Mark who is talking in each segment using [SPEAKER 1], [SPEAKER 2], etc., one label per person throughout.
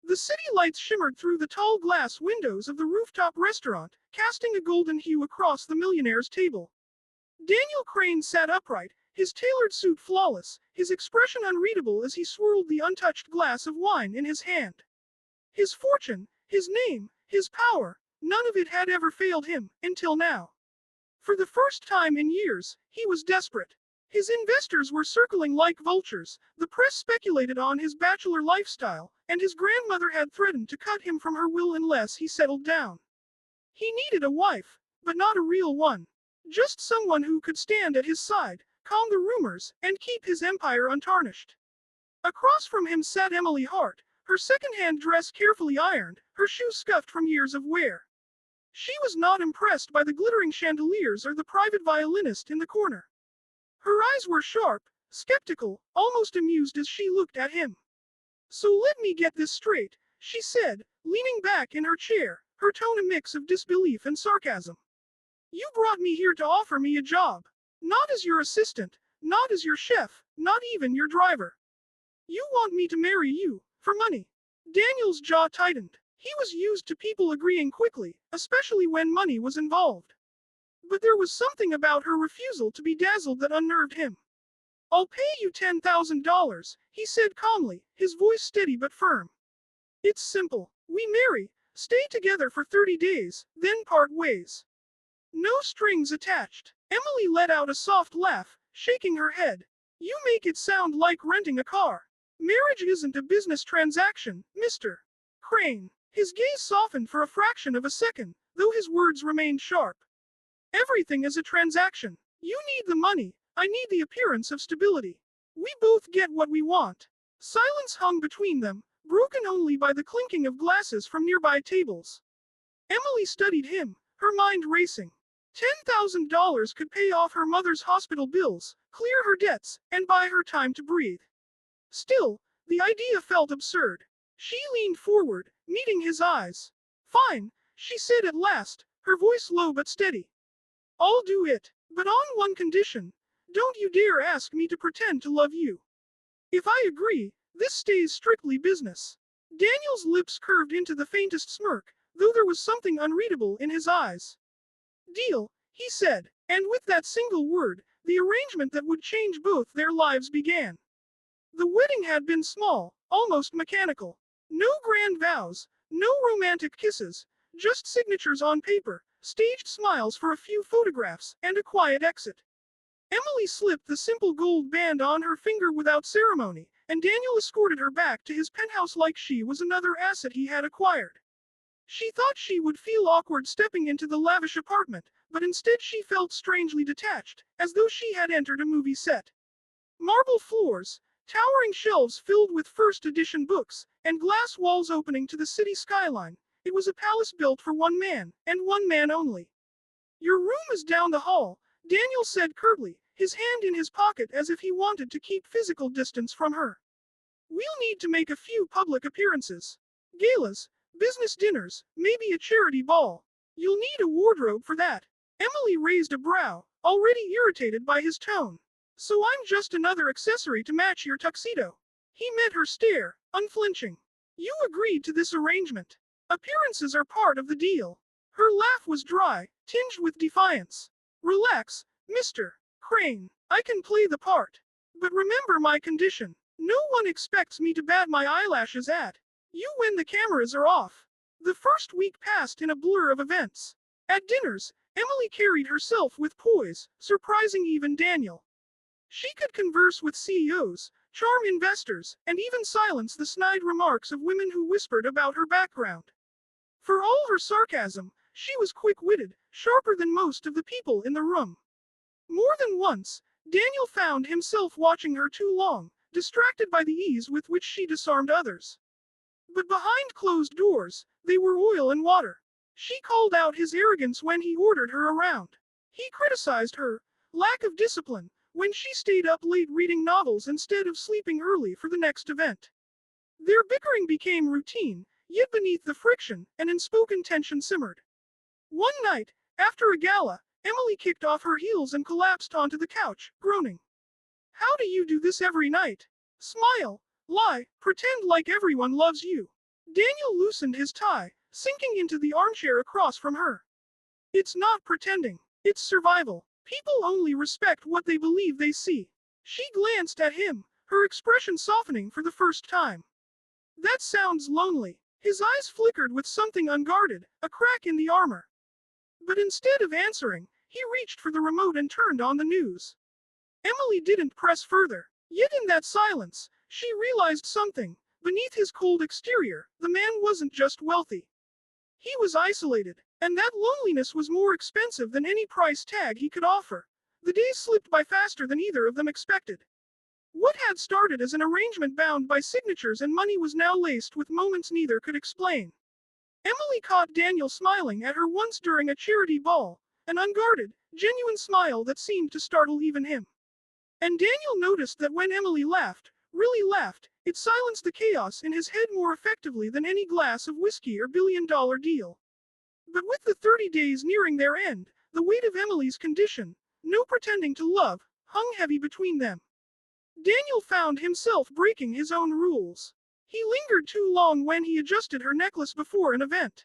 [SPEAKER 1] The city lights shimmered through the tall glass windows of the rooftop restaurant, casting a golden hue across the millionaire's table. Daniel Crane sat upright, his tailored suit flawless, his expression unreadable as he swirled the untouched glass of wine in his hand. His fortune, his name, his power, none of it had ever failed him, until now. For the first time in years, he was desperate. His investors were circling like vultures, the press speculated on his bachelor lifestyle, and his grandmother had threatened to cut him from her will unless he settled down. He needed a wife, but not a real one. Just someone who could stand at his side, calm the rumors, and keep his empire untarnished. Across from him sat Emily Hart, her second-hand dress carefully ironed, her shoes scuffed from years of wear. She was not impressed by the glittering chandeliers or the private violinist in the corner. Her eyes were sharp, skeptical, almost amused as she looked at him. "So let me get this straight," she said, leaning back in her chair, her tone a mix of disbelief and sarcasm. "You brought me here to offer me a job. Not as your assistant, not as your chef, not even your driver. You want me to marry you, for money." Daniel's jaw tightened. He was used to people agreeing quickly, especially when money was involved. But there was something about her refusal to be dazzled that unnerved him. "I'll pay you $10,000, he said calmly, his voice steady but firm. "It's simple. We marry, stay together for 30 days, then part ways. No strings attached." Emily let out a soft laugh, shaking her head. "You make it sound like renting a car. Marriage isn't a business transaction, Mr. Crane." His gaze softened for a fraction of a second, though his words remained sharp. "Everything is a transaction. You need the money, I need the appearance of stability. We both get what we want." Silence hung between them, broken only by the clinking of glasses from nearby tables. Emily studied him, her mind racing. $10,000 could pay off her mother's hospital bills, clear her debts, and buy her time to breathe. Still, the idea felt absurd. She leaned forward, meeting his eyes. "Fine," she said at last, her voice low but steady. "I'll do it, but on one condition. Don't you dare ask me to pretend to love you. If I agree, this stays strictly business." Daniel's lips curved into the faintest smirk, though there was something unreadable in his eyes. "Deal," he said, and with that single word, the arrangement that would change both their lives began. The wedding had been small, almost mechanical. No grand vows, no romantic kisses, just signatures on paper, staged smiles for a few photographs, and a quiet exit. Emily slipped the simple gold band on her finger without ceremony, and Daniel escorted her back to his penthouse like she was another asset he had acquired. She thought she would feel awkward stepping into the lavish apartment, but instead she felt strangely detached, as though she had entered a movie set. Marble floors, towering shelves filled with first-edition books, and glass walls opening to the city skyline. It was a palace built for one man, and one man only. "Your room is down the hall," Daniel said curtly, his hand in his pocket as if he wanted to keep physical distance from her. "We'll need to make a few public appearances. Galas, business dinners, maybe a charity ball. You'll need a wardrobe for that." Emily raised a brow, already irritated by his tone. "So I'm just another accessory to match your tuxedo?" He met her stare, unflinching. "You agreed to this arrangement. Appearances are part of the deal." Her laugh was dry, tinged with defiance. "Relax, Mr. Crane. I can play the part. But remember my condition. No one expects me to bat my eyelashes at you when the cameras are off." The first week passed in a blur of events. At dinners, Emily carried herself with poise, surprising even Daniel. She could converse with CEOs, charm investors, and even silence the snide remarks of women who whispered about her background. For all her sarcasm, she was quick-witted, sharper than most of the people in the room. More than once, Daniel found himself watching her too long, distracted by the ease with which she disarmed others. But behind closed doors, they were oil and water. She called out his arrogance when he ordered her around. He criticized her lack of discipline when she stayed up late reading novels instead of sleeping early for the next event. Their bickering became routine, yet beneath the friction, an unspoken tension simmered. One night, after a gala, Emily kicked off her heels and collapsed onto the couch, groaning. "How do you do this every night? Smile, lie, pretend like everyone loves you. Daniel loosened his tie, sinking into the armchair across from her. It's not pretending. It's survival. People only respect what they believe they see. She glanced at him, her expression softening for the first time. That sounds lonely. His eyes flickered with something unguarded, a crack in the armor. But instead of answering, he reached for the remote and turned on the news. Emily didn't press further. Yet in that silence, she realized something. Beneath his cold exterior, the man wasn't just wealthy. He was isolated, and that loneliness was more expensive than any price tag he could offer. The days slipped by faster than either of them expected. What had started as an arrangement bound by signatures and money was now laced with moments neither could explain. Emily caught Daniel smiling at her once during a charity ball, an unguarded, genuine smile that seemed to startle even him. And Daniel noticed that when Emily laughed, really laughed, it silenced the chaos in his head more effectively than any glass of whiskey or billion-dollar deal. But with the 30 days nearing their end, the weight of Emily's condition, no pretending to love, hung heavy between them. Daniel found himself breaking his own rules. He lingered too long when he adjusted her necklace before an event.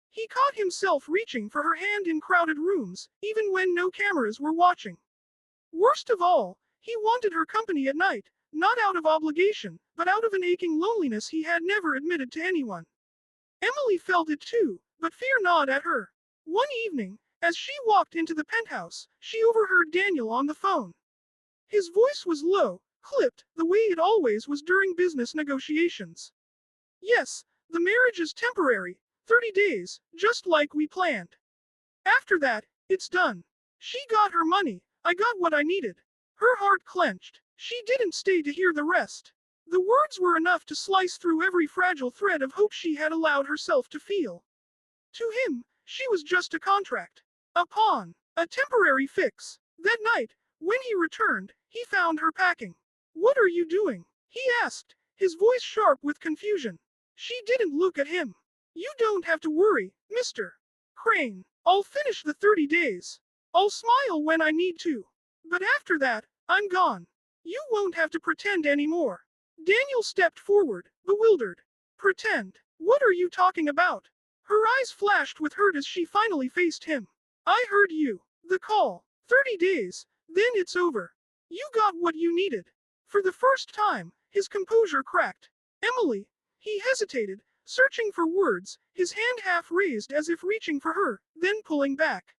[SPEAKER 1] He caught himself reaching for her hand in crowded rooms, even when no cameras were watching. Worst of all, he wanted her company at night, not out of obligation, but out of an aching loneliness he had never admitted to anyone. Emily felt it too, but fear gnawed at her. One evening, as she walked into the penthouse, she overheard Daniel on the phone. His voice was low, clipped, the way it always was during business negotiations. Yes, the marriage is temporary, 30 days, just like we planned. After that, it's done. She got her money, I got what I needed. Her heart clenched. She didn't stay to hear the rest. The words were enough to slice through every fragile thread of hope she had allowed herself to feel. To him, she was just a contract. A pawn. A temporary fix. That night, when he returned, he found her packing. What are you doing? He asked, his voice sharp with confusion. She didn't look at him. You don't have to worry, Mr. Crane. I'll finish the 30 days. I'll smile when I need to. But after that, I'm gone. You won't have to pretend anymore. Daniel stepped forward, bewildered. Pretend? What are you talking about? Her eyes flashed with hurt as she finally faced him. I heard you. The call. 30 days. Then it's over. You got what you needed. For the first time, his composure cracked. Emily. He hesitated, searching for words, his hand half raised as if reaching for her, then pulling back.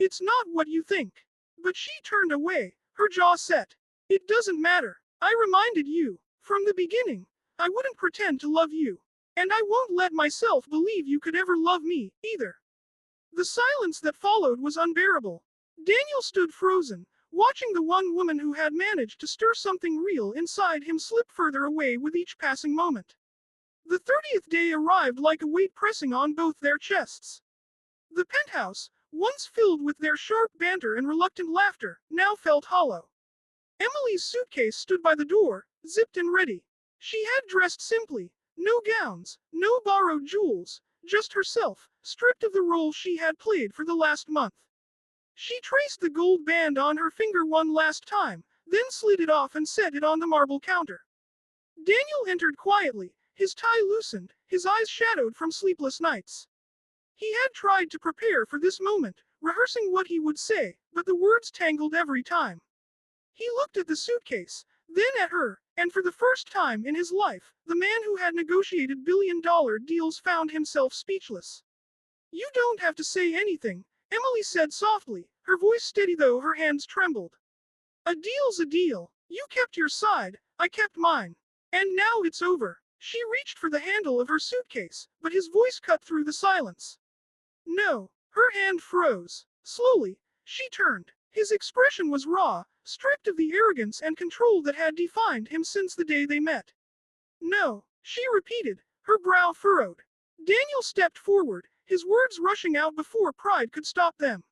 [SPEAKER 1] It's not what you think. But she turned away, her jaw set. It doesn't matter. I reminded you, from the beginning, I wouldn't pretend to love you. And I won't let myself believe you could ever love me, either. The silence that followed was unbearable. Daniel stood frozen, watching the one woman who had managed to stir something real inside him slip further away with each passing moment. The 30th day arrived like a weight pressing on both their chests. The penthouse, once filled with their sharp banter and reluctant laughter, now felt hollow. Emily's suitcase stood by the door, zipped and ready. She had dressed simply, no gowns, no borrowed jewels, just herself, stripped of the role she had played for the last month. She traced the gold band on her finger one last time, then slid it off and set it on the marble counter. Daniel entered quietly, his tie loosened, his eyes shadowed from sleepless nights. He had tried to prepare for this moment, rehearsing what he would say, but the words tangled every time. He looked at the suitcase, then at her, and for the first time in his life, the man who had negotiated billion-dollar deals found himself speechless. You don't have to say anything, Emily said softly, her voice steady though her hands trembled. A deal's a deal. You kept your side, I kept mine. And now it's over. She reached for the handle of her suitcase, but his voice cut through the silence. No. Her hand froze. Slowly, she turned. His expression was raw, stripped of the arrogance and control that had defined him since the day they met. No, she repeated, her brow furrowed. Daniel stepped forward, his words rushing out before pride could stop them.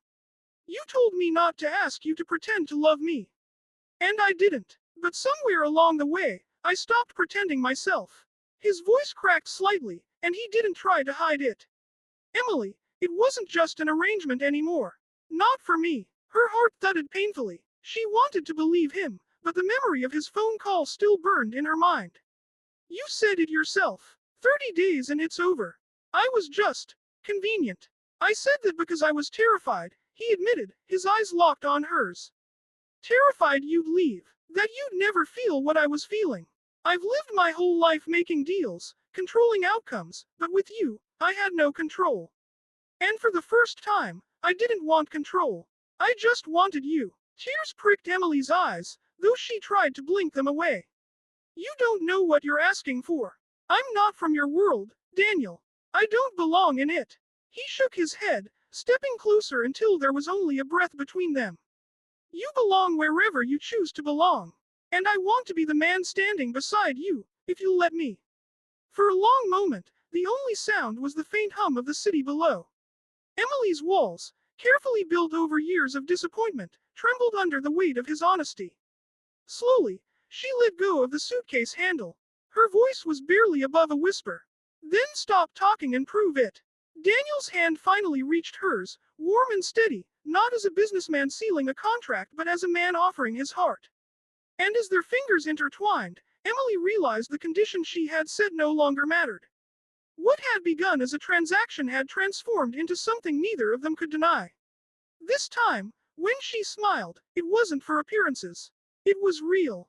[SPEAKER 1] You told me not to ask you to pretend to love me. And I didn't. But somewhere along the way, I stopped pretending myself. His voice cracked slightly, and he didn't try to hide it. Emily, it wasn't just an arrangement anymore. Not for me. Her heart thudded painfully. She wanted to believe him, but the memory of his phone call still burned in her mind. You said it yourself. 30 days and it's over. I was just convenient. I said that because I was terrified, he admitted, his eyes locked on hers. Terrified you'd leave, that you'd never feel what I was feeling. I've lived my whole life making deals, controlling outcomes, but with you, I had no control. And for the first time, I didn't want control. I just wanted you. Tears pricked Emily's eyes, though she tried to blink them away. You don't know what you're asking for. I'm not from your world, Daniel. I don't belong in it. He shook his head, stepping closer until there was only a breath between them. You belong wherever you choose to belong. And I want to be the man standing beside you, if you'll let me. For a long moment, the only sound was the faint hum of the city below. Emily's walls, carefully built over years of disappointment, trembled under the weight of his honesty. Slowly, she let go of the suitcase handle. Her voice was barely above a whisper. Then stop talking and prove it. Daniel's hand finally reached hers, warm and steady, not as a businessman sealing a contract but as a man offering his heart. And as their fingers intertwined, Emily realized the condition she had set no longer mattered. What had begun as a transaction had transformed into something neither of them could deny. This time, when she smiled, it wasn't for appearances. It was real.